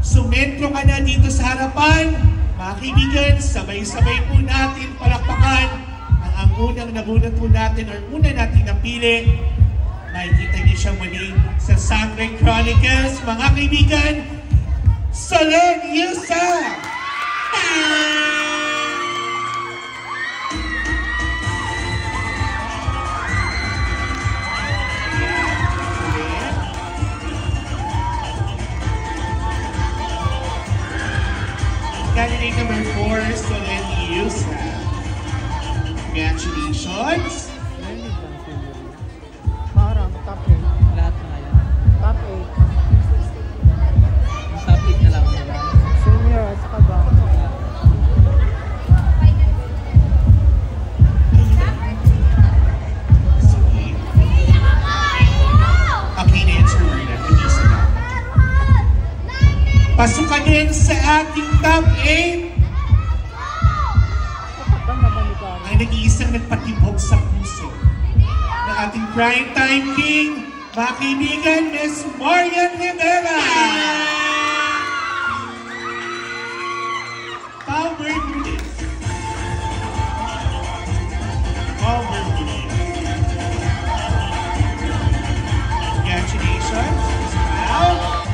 Sumentro ka na dito sa harapan. Mga kaibigan, sabay-sabay po natin palakpakan ang unang nabunot po natin or una natin napili. Makikita niyo siya muli sa Sangre Chronicles. Mga kaibigan, Solen Yusa! Candidate number 4, Solen Yusa. Congratulations! Parang top 8. Lahat na yan. Top 8. Top 8 na lang. Senior at saka ba? Sige. Okay na yun, Sir Rina. Isa na. Pasukan din sa ating top 8. Ang nag-iisang nagpatibok sa puso ng ating primetime king, mga kaibigan, Miss Marian Rivera! Power Unit! Power Unit! Congratulations! Wow!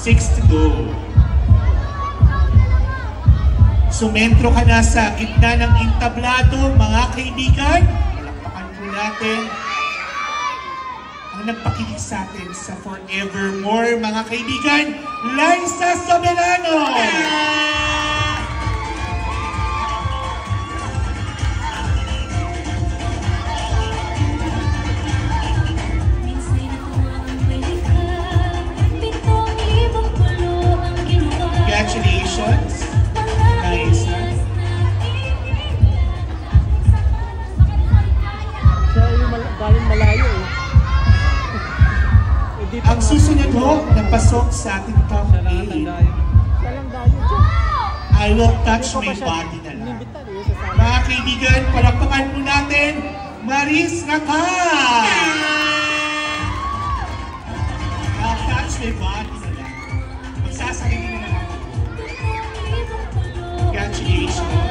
6 to go. Sumentro ka na sa gitna ng entablado, mga kaibigan. Palakpakan po natin ang nagpakilig sa atin sa Forevermore, mga kaibigan, Liza Soberano! Congratulations, Liza. Siya yung galing malayo eh. Ang susunod ho, napasok sa ating top Siya lang 8. ang dayo. Siya lang dayo dyan. I will touch my body na lang. Inimbitan eh sa sana. Mga kaibigan, palakpakan po natin, Maris Naka! I'll touch my body na lang. Magsasarili na lang ako. Congratulations.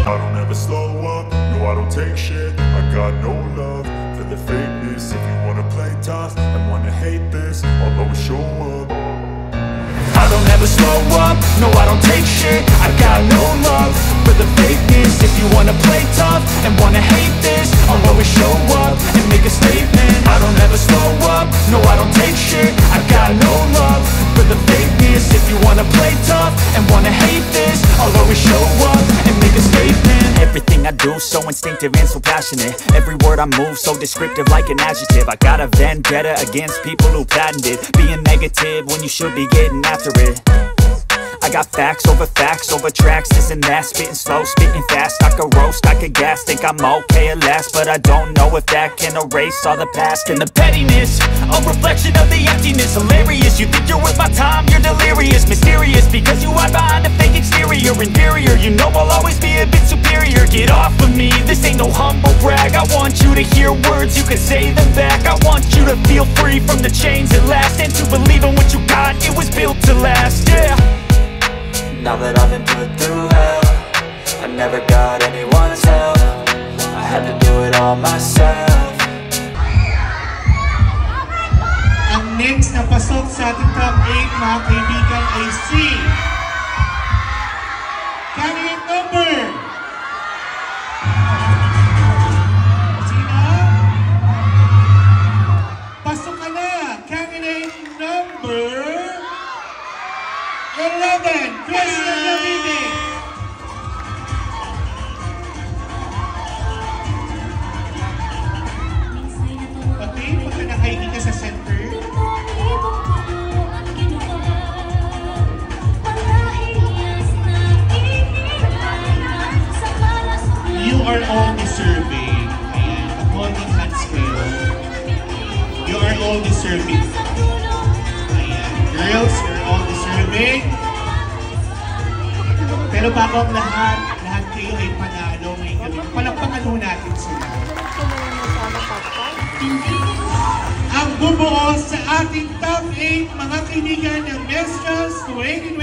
I don't ever slow up, no I don't take shit. I got no love for the fakeness. If you wanna play tough and wanna hate this, I'll always show up. I don't ever slow up, no I don't take shit. I got no love for the fakeness. If you wanna play tough and wanna hate this, I'll always show up and make a statement. I don't ever slow up, no I don't take shit. I got no love for the fakeness. If you wanna play tough and wanna hate this, I'll always show up and make a statement. Everything I do so instinctive and so passionate. Every word I move so descriptive like an adjective. I got a vendetta against people who patented being negative when you should be getting after it. I got facts over tracks, this and that. Spitting slow, spitting fast. I could roast, I could gas. Think I'm okay at last, but I don't know if that can erase all the past. And the pettiness, a reflection of the emptiness. Hilarious, you think you're worth my time, you're delirious. Mysterious, because you hide behind a fake exterior. Inferior, you know I'll always be a bit superior. Get off of me, this ain't no humble brag. I want you to hear words, you can say them back. I want you to feel free from the chains at last, and to believe in what you got, it was built to last, yeah. Now that I've been put through hell, I never got anyone's help. I had to do it all myself. Ang next na pasok sa ating top 8, mga kaibigan, ay si candidate number. Sino? Pasok ka na, candidate number 11, Christian Lavide. Okay, pagka nakaigin ka sa center. You are all deserving. Ayan, the holding hands kayo. You are all deserving. Ayan, girls, you're all deserving. Pero bago ang lahat kayo ay panalo ngayong gabi. ho natin sila. Sana top 5. Ang bumuo sa ating top 8 mga kaibigan ng Miss Trans 2020